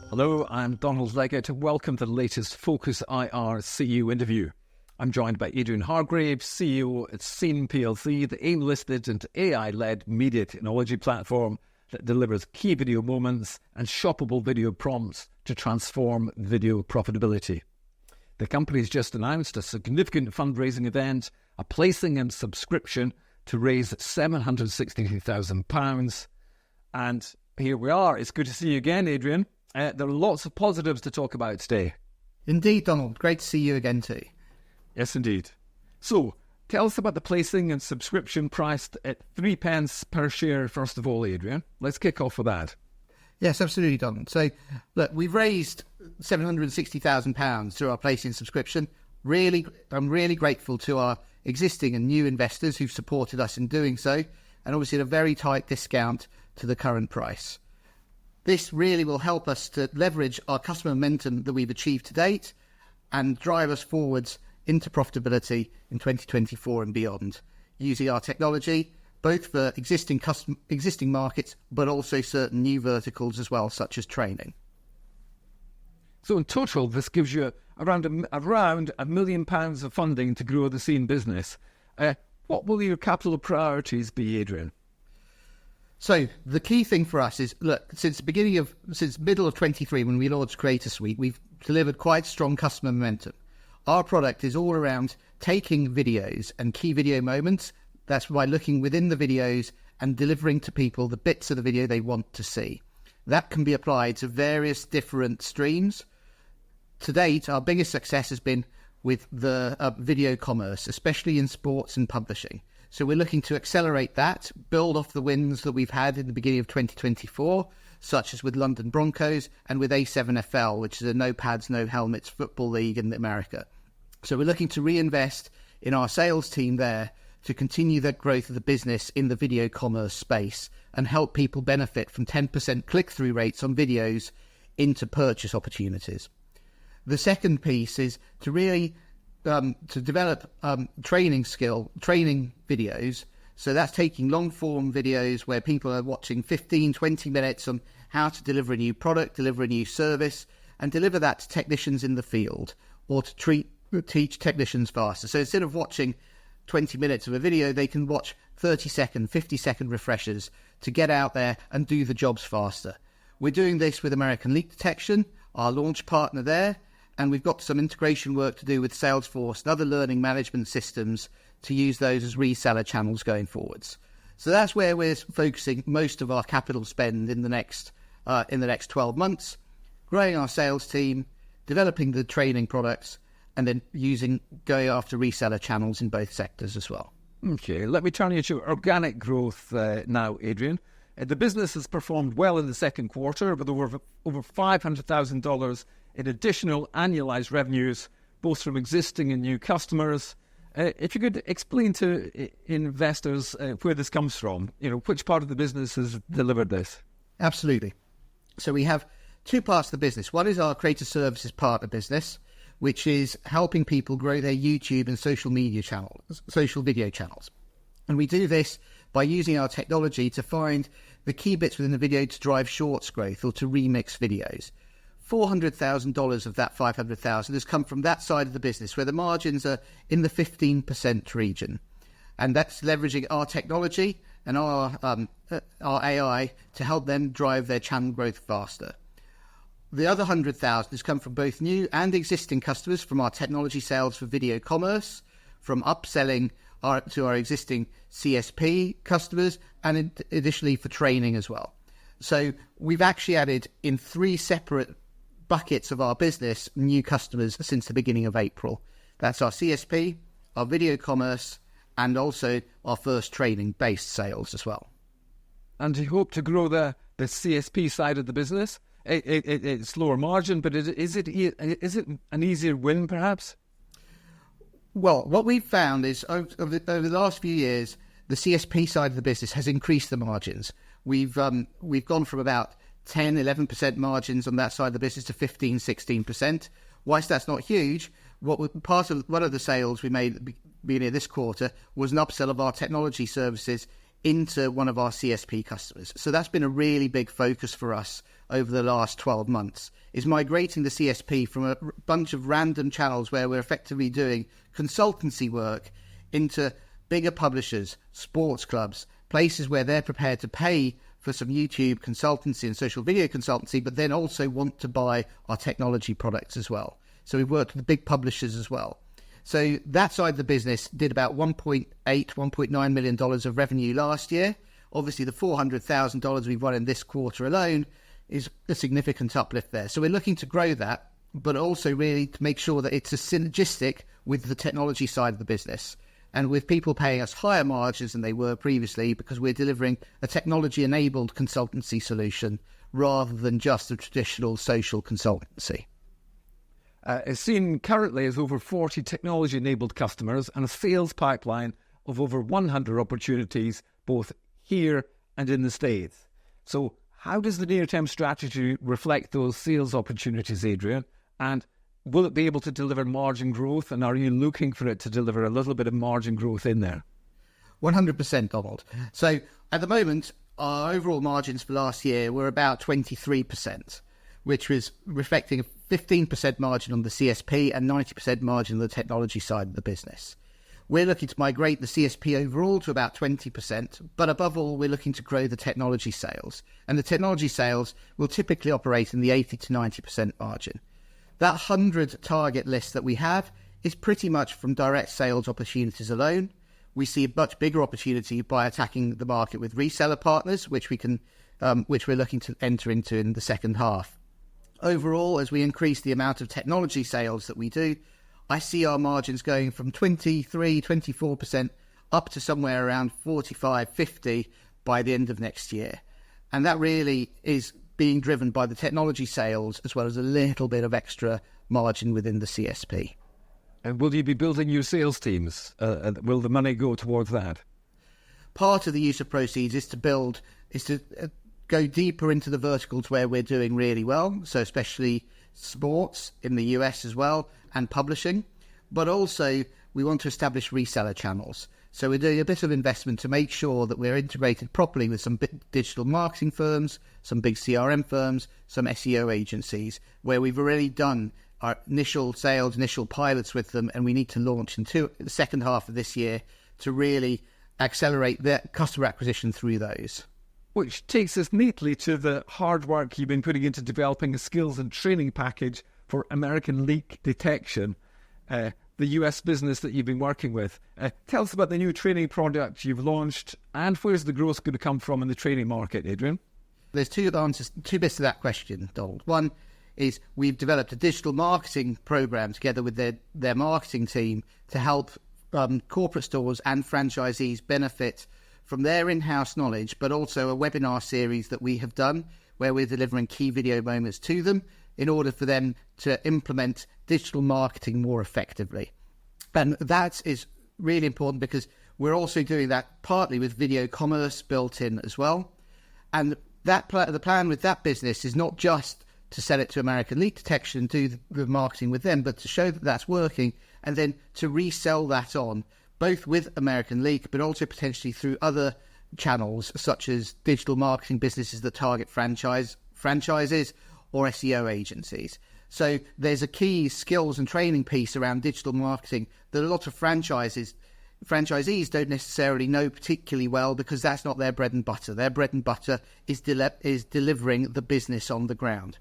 Hello, I'm Donald Leggett. Welcome to the latest Focus IR CEO interview. I'm joined by Adrian Hargrave, CEO at SEEEN plc, the AIM-listed and AI-led media technology platform that delivers key video moments and shoppable video prompts to transform video profitability. The company's just announced a significant fundraising event, a placing and subscription to raise £760,000. And here we are. It's good to see you again, Adrian. There are lots of positives to talk about today. Indeed, Donald. Great to see you again too. Yes, indeed. So, tell us about the placing and subscription priced at 3p per share, first of all, Adrian. Let's kick off with that. Yes, absolutely, Donald. So, look, we've raised £760,000 through our placing subscription. I'm really grateful to our existing and new investors who've supported us in doing so, and obviously at a very tight discount to the current price. This really will help us to leverage our customer momentum that we've achieved to date and drive us forwards into profitability in 2024 and beyond, using our technology both for existing markets, but also certain new verticals as well, such as training. So in total, this gives you around £1 million of funding to grow the SEEEN business. What will your capital priorities be, Adrian? So the key thing for us is, look, since middle of 23, when we launched Creator Suite, we've delivered quite strong customer momentum. Our product is all around taking videos and key video moments. That's by looking within the videos and delivering to people the bits of the video they want to see. That can be applied to various different streams. To date, our biggest success has been with the video commerce, especially in sports and publishing. So we're looking to accelerate that, build off the wins that we've had in the beginning of 2024, such as with London Broncos and with A7FL, which is a no pads, no helmets football league in America. So we're looking to reinvest in our sales team there to continue the growth of the business in the video commerce space and help people benefit from 10% click-through rates on videos into purchase opportunities. The second piece is to really to develop training videos. So that's taking long form videos where people are watching 15, 20 minutes on how to deliver a new product, deliver a new service, and deliver that to technicians in the field or to teach technicians faster. So instead of watching 20 minutes of a video, they can watch 30-second, 50-second refreshers to get out there and do the jobs faster. We're doing this with American Leak Detection, our launch partner there, and we've got some integration work to do with Salesforce and other learning management systems to use those as reseller channels going forwards. So that's where we're focusing most of our capital spend in the next 12 months, growing our sales team, developing the training products, and then going after reseller channels in both sectors as well. Okay, let me turn you to organic growth now, Adrian. The business has performed well in the second quarter with over $500,000 in additional annualized revenues, both from existing and new customers. If you could explain to investors where this comes from, which part of the business has delivered this? Absolutely. So we have two parts of the business. One is our creator services partner business, which is helping people grow their YouTube and social video channels. And we do this by using our technology to find the key bits within the video to drive shorts growth or to remix videos. $400,000 of that $500,000 has come from that side of the business where the margins are in the 15% region. And that's leveraging our technology and our AI to help them drive their channel growth faster. The other $100,000 has come from both new and existing customers from our technology sales for video commerce, from upselling to our existing CSP customers, and additionally for training as well. So we've actually added in 3 separate buckets of our business new customers since the beginning of April. That's our CSP, our video commerce, and also our first training-based sales as well. And you hope to grow the CSP side of the business? It's lower margin, but is it an easier win, perhaps? Well, what we've found is over the last few years, the CSP side of the business has increased the margins. We've gone from about 10, 11% margins on that side of the business to 15, 16%. Whilst that's not huge, one of the sales we made at the beginning of this quarter was an upsell of our technology services into one of our CSP customers. So that's been a really big focus for us over the last 12 months, is migrating the CSP from a bunch of random channels where we're effectively doing consultancy work into bigger publishers, sports clubs, places where they're prepared to pay for some YouTube consultancy and social video consultancy, but then also want to buy our technology products as well. So we've worked with the big publishers as well. So that side of the business did about $1.9 million of revenue last year. Obviously, the $400,000 we've won in this quarter alone is a significant uplift there. So we're looking to grow that, but also really to make sure that it's a synergistic with the technology side of the business. And with people paying us higher margins than they were previously, because we're delivering a technology-enabled consultancy solution rather than just a traditional social consultancy. SEEEN currently has over 40 technology-enabled customers and a sales pipeline of over 100 opportunities, both here and in the States. So how does the near-term strategy reflect those sales opportunities, Adrian? And will it be able to deliver margin growth? And are you looking for it to deliver a little bit of margin growth in there? 100%, Donald. So at the moment, our overall margins for last year were about 23%, which was reflecting a 15% margin on the CSP and 90% margin on the technology side of the business. We're looking to migrate the CSP overall to about 20%, but above all, we're looking to grow the technology sales. And the technology sales will typically operate in the 80 to 90% margin. That 100 target list that we have is pretty much from direct sales opportunities alone. We see a much bigger opportunity by attacking the market with reseller partners, which we're looking to enter into in the second half. Overall, as we increase the amount of technology sales that we do, I see our margins going from 23, 24% up to somewhere around 45, 50 by the end of next year. And that really is being driven by the technology sales as well as a little bit of extra margin within the CSP. And will you be building new sales teams? Will the money go towards that? Part of the use of proceeds is to go deeper into the verticals where we're doing really well, so especially sports in the US as well, and publishing, but also we want to establish reseller channels. So we're doing a bit of investment to make sure that we're integrated properly with some big digital marketing firms, some big CRM firms, some SEO agencies, where we've already done our initial sales, initial pilots with them, and we need to launch into the second half of this year to really accelerate their customer acquisition through those. Which takes us neatly to the hard work you've been putting into developing a skills and training package for American leak detection, the US business that you've been working with. Tell us about the new training product you've launched and where's the growth going to come from in the training market, Adrian? There's two bits to that question, Donald. One is we've developed a digital marketing program together with their marketing team to help corporate stores and franchisees benefit from their in-house knowledge, but also a webinar series that we have done where we're delivering key video moments to them in order for them to implement digital marketing more effectively. And that is really important because we're also doing that partly with video commerce built in as well. And the plan with that business is not just to sell it to American leak detection and do the marketing with them, but to show that that's working and then to resell that on, both with American Leak, but also potentially through other channels, such as digital marketing businesses that target franchises or SEO agencies. So there's a key skills and training piece around digital marketing that a lot of franchisees don't necessarily know particularly well because that's not their bread and butter. Their bread and butter is delivering the business on the ground.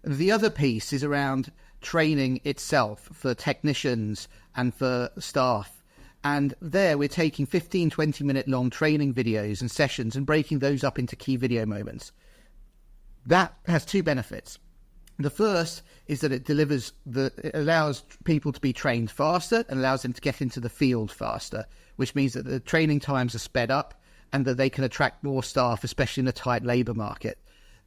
The other piece is around training itself for technicians and for staff. And there we're taking 15, 20-minute long training videos and sessions and breaking those up into key video moments. That has two benefits. The first is that it allows people to be trained faster and allows them to get into the field faster, which means that the training times are sped up and that they can attract more staff, especially in a tight labour market.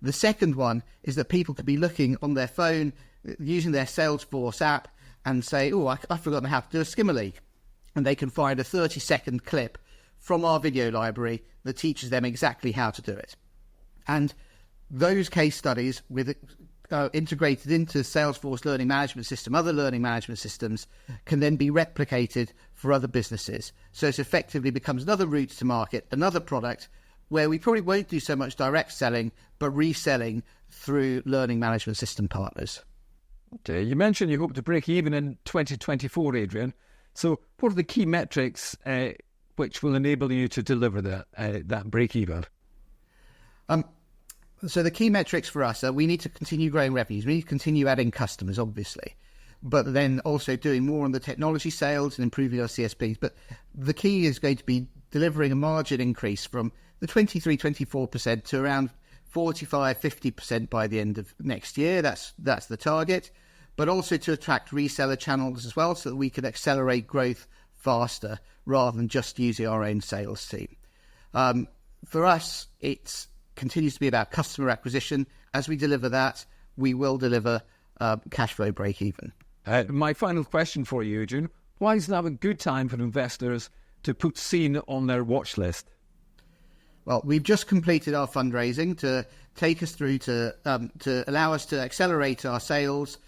The second one is that people could be looking on their phone, using their Salesforce app and say, I've forgotten how to do a skimmer leak. And they can find a 30-second clip from our video library that teaches them exactly how to do it. And those case studies with integrated into Salesforce learning management system, other learning management systems, can then be replicated for other businesses. So it effectively becomes another route to market, another product where we probably won't do so much direct selling, but reselling through learning management system partners. Okay, you mentioned you hope to break even in 2024, Adrian. So what are the key metrics which will enable you to deliver that break even? So the key metrics for us are we need to continue growing revenues. We need to continue adding customers, obviously, but then also doing more on the technology sales and improving our CSPs. But the key is going to be delivering a margin increase from the 23-24% to around 45-50% by the end of next year. That's the target, but also to attract reseller channels as well so that we can accelerate growth faster rather than just using our own sales team. For us, it continues to be about customer acquisition. As we deliver that, we will deliver cash flow break even. My final question for you, Adrian. Why is now a good time for investors to put SEEEN on their watch list? Well, we've just completed our fundraising to take us through to allow us to accelerate our sales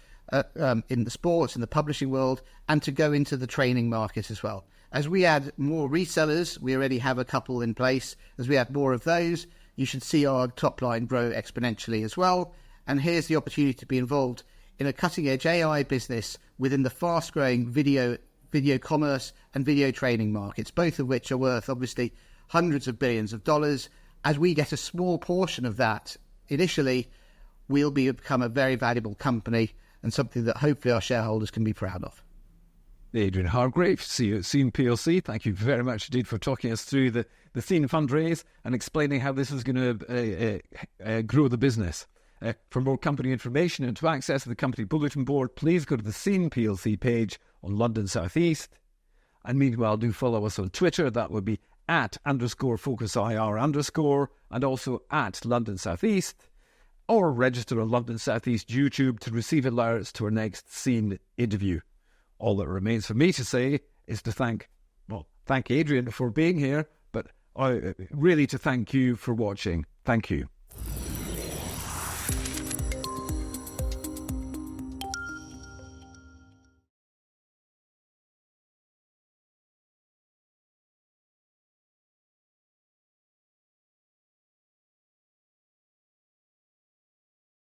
in the sports and the publishing world, and to go into the training market as well. As we add more resellers, we already have a couple in place. As we add more of those, you should see our top line grow exponentially as well. And here's the opportunity to be involved in a cutting edge AI business within the fast growing video commerce and video training markets, both of which are worth obviously hundreds of billions of dollars. As we get a small portion of that initially, we'll become a very valuable company and something that hopefully our shareholders can be proud of. Adrian Hargrave, CEO at SEEEN PLC, thank you very much indeed for talking us through the SEEEN fundraise and explaining how this is going to grow the business. For more company information and to access the company bulletin board, please go to the SEEEN PLC page on London South East. And meanwhile, do follow us on Twitter. That would be @_FocusIR_ and also @London South East. Or register on London South East YouTube to receive alerts to our next SEEEN interview. All that remains for me to say is to thank Adrian for being here, but really to thank you for watching. Thank you.